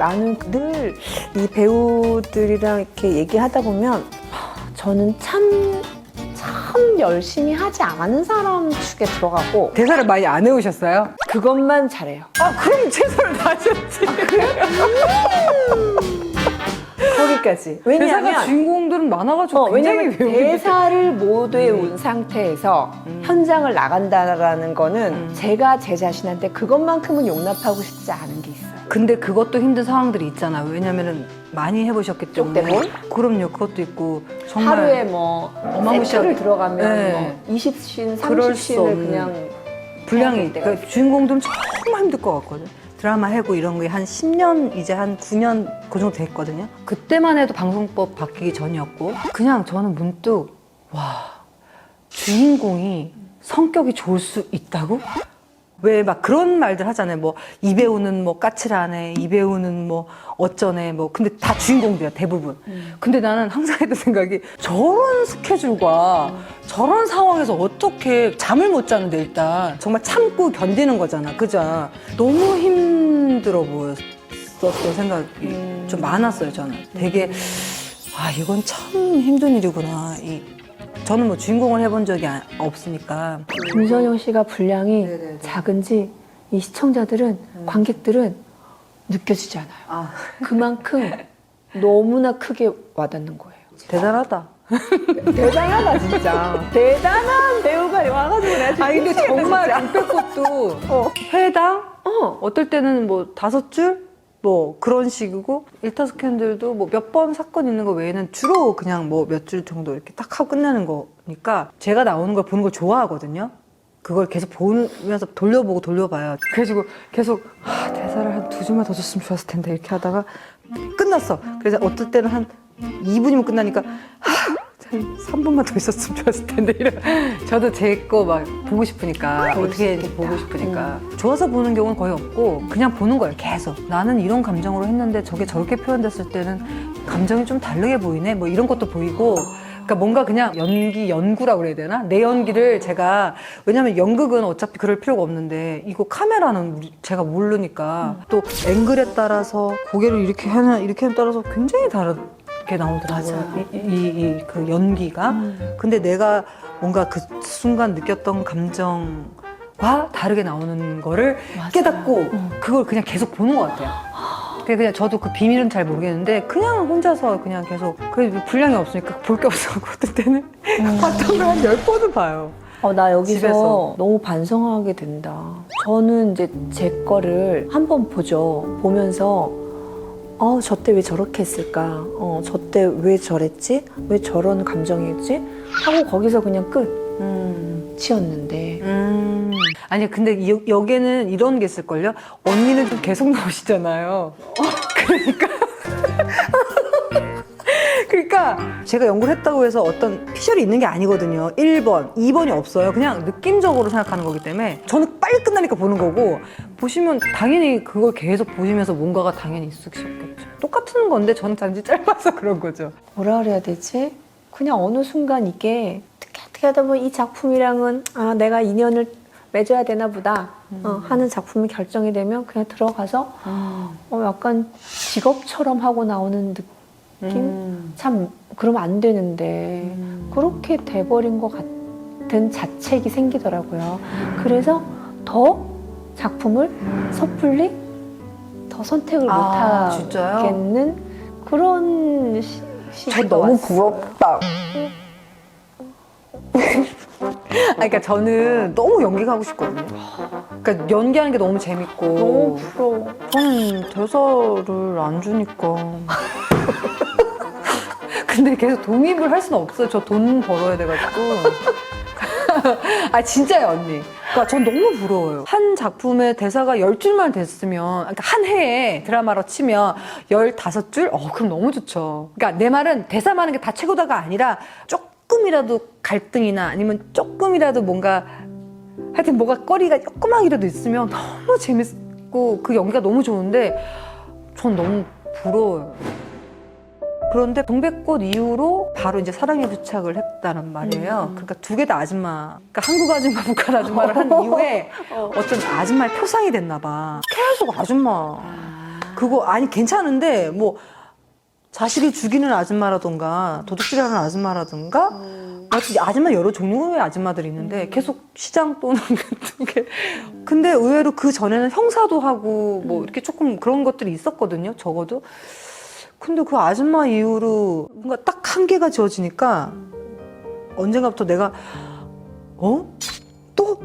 나는 늘 이 배우들이랑 이렇게 얘기하다 보면 저는 참 열심히 하지 않은 사람 축에 들어가고 대사를 많이 안 외우셨어요? 그것만 잘해요. 아, 그럼 최선을 다하셨지. 거기까지. 대사가 왜냐하면 주인공들은 많아가지고 굉장히 왜냐면 외우기 대사를 못 외운 상태에서 현장을 나간다라는 거는 제가 제 자신한테 그것만큼은 용납하고 싶지 않은 게 있어요. 근데 그것도 힘든 상황들이 있잖아요. 왜냐면은 많이 해보셨기 때문에. 쪽대본? 그럼요. 그것도 있고 정말 하루에 뭐 어마무시하게- 세트를 들어가면 네. 뭐 20씬, 그럴 수 30씬을 없는 그냥 분량이 해야 될 때가 그러니까 주인공들은 정말 힘들 것 같거든. 드라마 해고 이런 게 한 10년 이제 한 9년 그 정도 됐거든요. 그때만 해도 방송법 바뀌기 전이었고 그냥 저는 문득 와 주인공이 성격이 좋을 수 있다고? 왜 막 그런 말들 하잖아요. 뭐 이 배우는 뭐 까칠하네, 이 배우는 뭐 어쩌네, 뭐 근데 다 주인공들이야 대부분. 근데 나는 항상 했던 생각이 저런 스케줄과 저런 상황에서 어떻게 잠을 못 자는데 일단 정말 참고 견디는 거잖아, 그죠? 너무 힘들어 보였었던 생각이 좀 많았어요. 저는 되게 아 이건 참 힘든 일이구나. 저는 뭐 주인공을 해본 적이 없으니까. 김선영 씨가 분량이 네네네. 작은지 이 시청자들은 관객들은 느껴지지 않아요. 아 그만큼 너무나 크게 와닿는 거예요. 대단하다. 대단하다 진짜. 대단한 배우가 와가지고 내가 지금 아니 근데 미치겠다, 정말 진짜. 김빼꽃도 회당 어떨 때는 뭐 5줄 뭐 그런 식이고 일타 스캔들도 뭐 몇 번 사건 있는 거 외에는 주로 그냥 뭐 몇 줄 정도 이렇게 딱 하고 끝내는 거니까 제가 나오는 걸 보는 걸 좋아하거든요. 그걸 계속 보면서 돌려보고 돌려봐요. 그래가지고 계속 대사를 한 2줄만 더 줬으면 좋았을 텐데 이렇게 하다가 끝났어. 그래서 어떨 때는 한 2분이면 끝나니까 한 3분만 더 있었으면 좋았을 텐데 이런. 저도 제 거 막 보고 싶으니까 어떻게 보고 싶으니까 좋아서 보는 경우는 거의 없고 그냥 보는 거예요. 계속 나는 이런 감정으로 했는데 저게 저렇게 표현됐을 때는 감정이 좀 다르게 보이네 뭐 이런 것도 보이고 그러니까 뭔가 그냥 연구라고 그래야 되나? 내 연기를 제가 왜냐면 연극은 어차피 그럴 필요가 없는데 이거 카메라는 제가 모르니까 또 앵글에 따라서 고개를 이렇게 하나 이렇게 하는 따라서 굉장히 다르게 나오더라고요. 그 연기가. 근데 내가 뭔가 그 순간 느꼈던 감정과 다르게 나오는 거를 깨닫고 그걸 그냥 계속 보는 것 같아요. 그냥 저도 그 비밀은 잘 모르겠는데 그냥 혼자서 그냥 계속 분량이 없으니까 볼 게 없어서 어떤 때는 봤던 걸 한 10번은 봐요. 나 여기서 집에서. 너무 반성하게 된다. 저는 이제 제 거를 한 번 보죠. 보면서 저 때 왜 저렇게 했을까? 저 때 왜 저랬지? 왜 저런 감정이었지? 하고 거기서 그냥 끝이었는데 아니 근데 여기에는 이런 게 있을걸요? 언니는 좀 계속 나오시잖아요. 그러니까 제가 연구를 했다고 해서 어떤 피셜이 있는 게 아니거든요. 1번, 2번이 없어요. 그냥 느낌적으로 생각하는 거기 때문에 저는 빨리 끝나니까 보는 거고 보시면 당연히 그걸 계속 보시면서 뭔가가 당연히 있으셨겠죠. 똑같은 건데 저는 단지 짧아서 그런 거죠. 뭐라 그래야 되지? 그냥 어느 순간 이게 어떻게 하다 보면 이 작품이랑은 내가 인연을 맺어야 되나 보다 하는 작품이 결정이 되면 그냥 들어가서 약간 직업처럼 하고 나오는 느낌? 참 그러면 안 되는데 그렇게 돼버린 것 같은 자책이 생기더라고요. 그래서 더 작품을 섣불리 더 선택을 진짜요? 못하겠는 그런 시기가 너무 왔어요. 부럽다. 그러니까 저는 너무 연기가 하고 싶거든요. 그러니까 연기하는 게 너무 재밌고. 너무 부러워. 저는 대사를 안 주니까. 근데 계속 독립을 할 수는 없어요. 저 돈 벌어야 돼가지고. 진짜요, 언니. 그러니까 전 너무 부러워요. 한 작품의 대사가 10줄만 됐으면, 그러니까 한 해에 드라마로 치면 15줄? 그럼 너무 좋죠. 그러니까 내 말은 대사 많은 게 다 최고다가 아니라 조금이라도 갈등이나 아니면 조금이라도 뭔가 하여튼 뭐가 거리가 조그맣게라도 있으면 너무 재밌고 그 연기가 너무 좋은데 전 너무 부러워요. 그런데 동백꽃 이후로 바로 이제 사랑에 부착을 했다는 말이에요. 그러니까 두 개 다 아줌마. 그러니까 한국 아줌마, 북한 아줌마를 한 이후에 어떤 아줌마의 표상이 됐나 봐. 계속 아줌마. 그거 아니 괜찮은데 뭐 자식을 죽이는 아줌마라던가 도둑질하는 아줌마라던가 아줌마 여러 종류의 아줌마들이 있는데 계속 시장 또는 같은 게 근데 의외로 그 전에는 형사도 하고 뭐 이렇게 조금 그런 것들이 있었거든요. 적어도. 근데 그 아줌마 이후로 뭔가 딱 한계가 지어지니까 언젠가부터 내가 또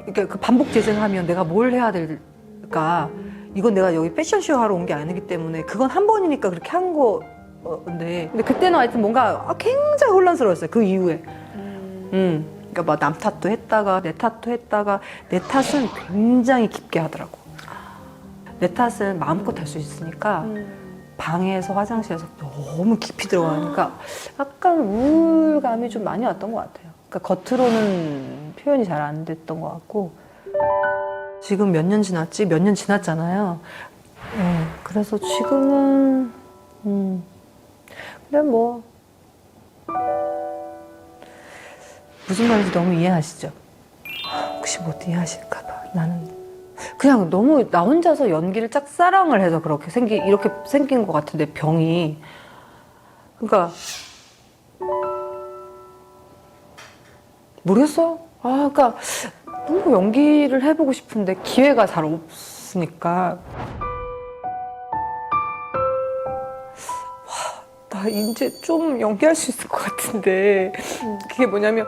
그러니까 그 반복 재생하면 내가 뭘 해야 될까? 이건 내가 여기 패션쇼 하러 온 게 아니기 때문에 그건 한 번이니까 그렇게 한 건데 근데 그때는 하여튼 뭔가 굉장히 혼란스러웠어요. 그 이후에. 그러니까 막 남 탓도 했다가 내 탓도 했다가 내 탓은 굉장히 깊게 하더라고. 내 탓은 마음껏 할 수 있으니까 방에서 화장실에서 너무 깊이 들어가니까 약간 우울감이 좀 많이 왔던 것 같아요. 그러니까 겉으로는 표현이 잘 안 됐던 것 같고 지금 몇 년 지났지? 몇 년 지났잖아요. 그래서 지금은 근데 뭐 무슨 말인지 너무 이해하시죠? 혹시 못 이해하실까 봐 나는 그냥 너무 나 혼자서 연기를 짝사랑을 해서 이렇게 생긴 것 같은데 병이 그러니까 모르겠어요. 그러니까 너무 연기를 해보고 싶은데 기회가 잘 없으니까 나 이제 좀 연기할 수 있을 것 같은데 그게 뭐냐면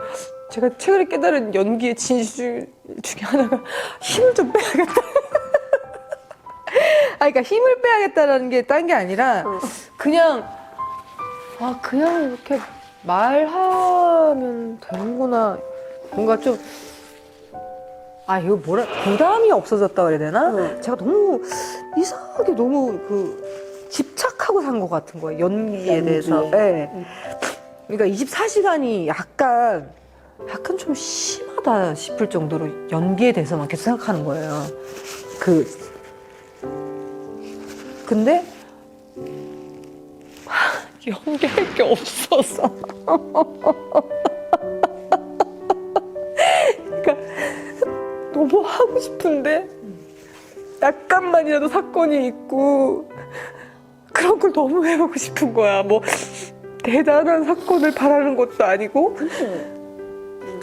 제가 최근에 깨달은 연기의 진실 중에 하나가 힘을 좀 빼야겠다. 그러니까 힘을 빼야겠다라는 게 딴 게 아니라 그냥 이렇게 말하면 되는구나. 뭔가 좀 이거 부담이 없어졌다 그래야 되나? 제가 너무 이상하게 너무 집착하고 산 것 같은 거예요. 연기에 대해서. 네. 그러니까 24시간이 약간 좀 심하다 싶을 정도로 연기에 대해서만 계속 생각하는 거예요. 근데 연기할 게 없어서. 그러니까 너무 하고 싶은데 약간만이라도 사건이 있고 그런 걸 너무 해보고 싶은 거야. 뭐 대단한 사건을 바라는 것도 아니고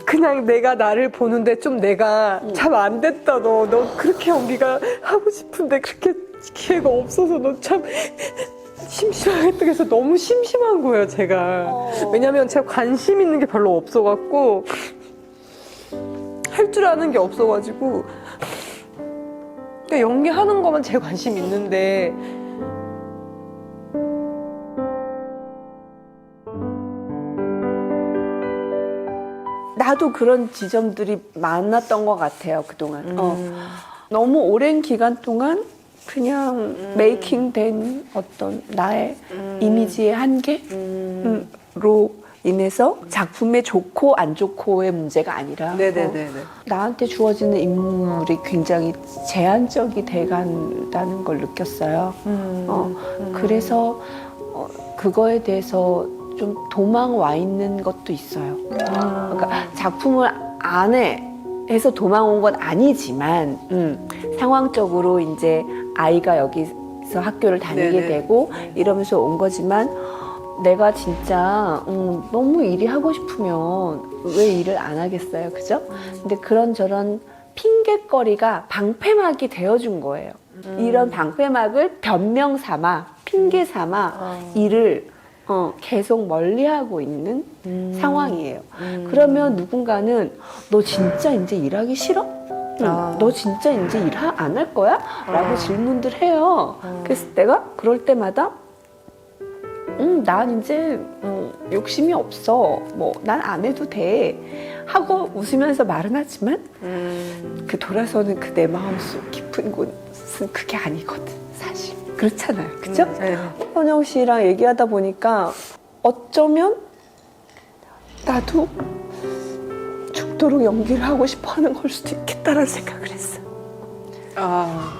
그냥 내가 나를 보는데 좀 내가 참 안 됐다 너 그렇게 연기가 하고 싶은데 그렇게 기회가 없어서 너 참 심심하겠다 그래서 너무 심심한 거예요 제가. 왜냐면 제가 관심 있는 게 별로 없어갖고 할 줄 아는 게 없어가지고 그러니까 연기하는 것만 제 관심 있는데 나도 그런 지점들이 많았던 것 같아요 그동안. 너무 오랜 기간 동안 그냥 메이킹된 어떤 나의 이미지의 한계로 인해서 작품의 좋고 안 좋고의 문제가 아니라 나한테 주어지는 인물이 굉장히 제한적이 돼간다는 걸 느꼈어요. 그래서 그거에 대해서 좀 도망 와 있는 것도 있어요. 그러니까 작품을 안에서 도망 온 건 아니지만 상황적으로 이제 아이가 여기서 학교를 다니게 되고 이러면서 온 거지만 내가 진짜 너무 일이 하고 싶으면 왜 일을 안 하겠어요, 그죠? 근데 그런저런 핑계거리가 방패막이 되어준 거예요. 이런 방패막을 변명 삼아 핑계 삼아 일을 계속 멀리하고 있는 상황이에요. 그러면 누군가는 너 진짜 이제 일하기 싫어? 너 진짜 이제 일 안 할 거야? 라고 질문들 해요. 그래서 내가 그럴 때마다 난 이제 욕심이 없어. 뭐 난 안 해도 돼. 하고 웃으면서 말은 하지만 그 돌아서는 그 내 마음속 깊은 곳은 그게 아니거든 사실. 그렇잖아요. 그죠? 현영 씨랑 얘기하다 보니까 어쩌면 나도 죽도록 연기를 하고 싶어 하는 걸 수도 있겠다라는 생각을 했어.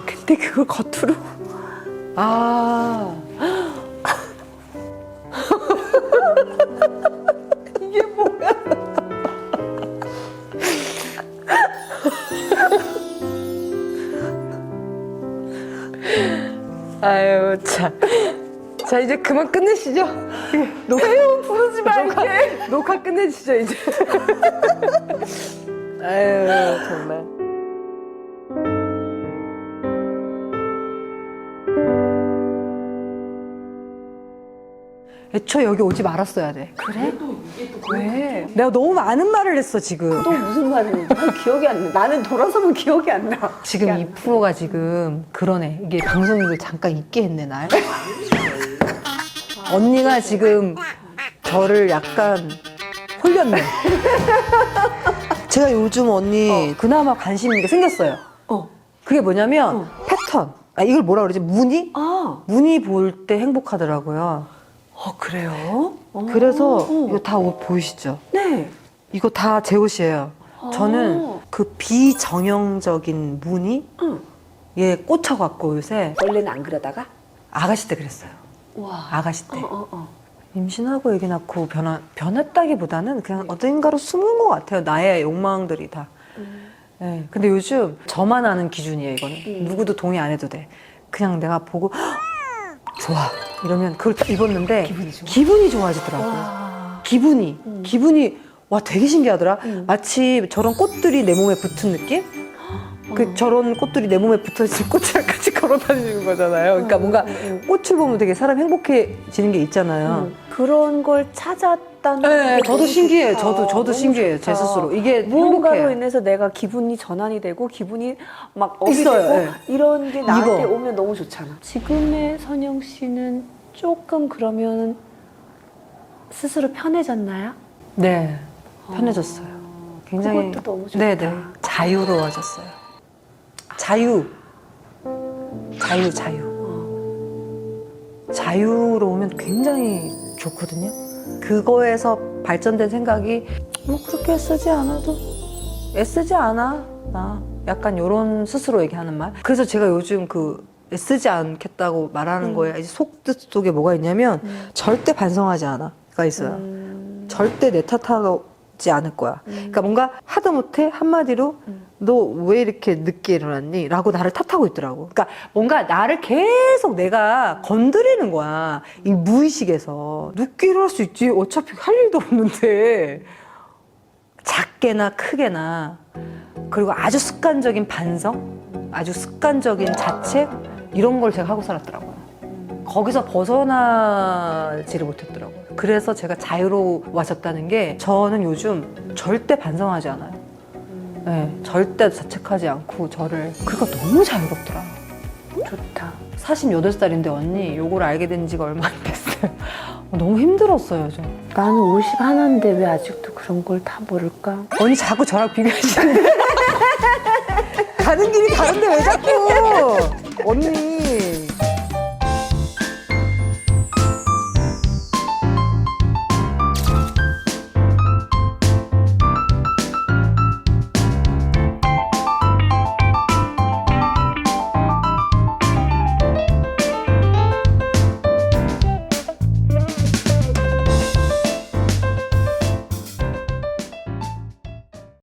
근데 그걸 겉으로 이게 뭐야? 아유 참. 자 이제 그만 끝내시죠. 배우 부르지 말게. 녹화 끝내시죠 이제. 아유 정말. 애초에 여기 오지 말았어야 돼. 그래? 왜? 내가 너무 많은 말을 했어 지금. 또 무슨 말인지 기억이 안 나. 나는 돌아서면 기억이 안 나. 지금 이 프로가 지금 그러네. 이게 방송국을 잠깐 있게 했네 날. 언니가 지금 저를 약간 홀렸네. 제가 요즘 언니 그나마 관심 있는 게 생겼어요. 그게 뭐냐면 패턴. 아 이걸 뭐라 그러지? 무늬? 무늬 볼 때 행복하더라고요. 그래요? 그래서 이거 다 옷 보이시죠? 네. 이거 다 제 옷이에요. 저는 그 비정형적인 무늬에 꽂혀갖고 요새 원래는 안 그러다가? 아가씨 때 그랬어요. 와. 아가씨 때. 임신하고 애기 낳고 변했다기보다는 그냥 어딘가로 숨은 것 같아요. 나의 욕망들이 다. 네. 근데 요즘 저만 아는 기준이에요, 이거는. 누구도 동의 안 해도 돼. 그냥 내가 보고 좋아 이러면 그걸 딱 입었는데 기분이 좋아지더라고요. 기분이 와 되게 신기하더라. 마치 저런 꽃들이 내 몸에 붙은 느낌? 저런 꽃들이 내 몸에 붙어있으면 꽃이랑 같이 걸어 다니는 거잖아요. 그러니까 뭔가 꽃을 보면 되게 사람 행복해지는 게 있잖아요. 그런 걸 찾았다는 네, 게 저도 너무 신기해요. 좋다. 저도 신기해요. 제 좋다. 스스로. 이게 무언가로 행복해요. 인해서 내가 기분이 전환이 되고 기분이 막 업이 있어요, 되고 네. 이런 게 나한테 입어. 오면 너무 좋잖아. 지금의 선영 씨는 조금 그러면 스스로 편해졌나요? 네, 편해졌어요. 굉장히 그것도 너무 좋다. 네네 자유로워졌어요. 자유. 자유로우면 굉장히 좋거든요. 그거에서 발전된 생각이 뭐 그렇게 애쓰지 않아도 애쓰지 않아 나 약간 요런 스스로 얘기하는 말. 그래서 제가 요즘 그 애쓰지 않겠다고 말하는 거에 이제 속뜻 속에 뭐가 있냐면 절대 반성하지 않아가 있어요. 절대 내 탓하지 않을 거야. 그러니까 뭔가 하다 못해 한마디로 너 왜 이렇게 늦게 일어났니? 라고 나를 탓하고 있더라고. 그러니까 뭔가 나를 계속 내가 건드리는 거야. 이 무의식에서. 늦게 일어날 수 있지. 어차피 할 일도 없는데. 작게나 크게나. 그리고 아주 습관적인 반성? 아주 습관적인 자책? 이런 걸 제가 하고 살았더라고요. 거기서 벗어나지를 못했더라고요. 그래서 제가 자유로워졌다는 게 저는 요즘 절대 반성하지 않아요. 네, 절대 자책하지 않고 저를 그러니까 너무 자유롭더라. 좋다. 48살인데 언니 요걸 알게 된 지가 얼마 안 됐어요. 너무 힘들었어요 저. 나는 50 하나인데 왜 아직도 그런 걸 다 모를까? 언니 자꾸 저랑 비교하시는데 가는 길이 다른데 왜 자꾸 언니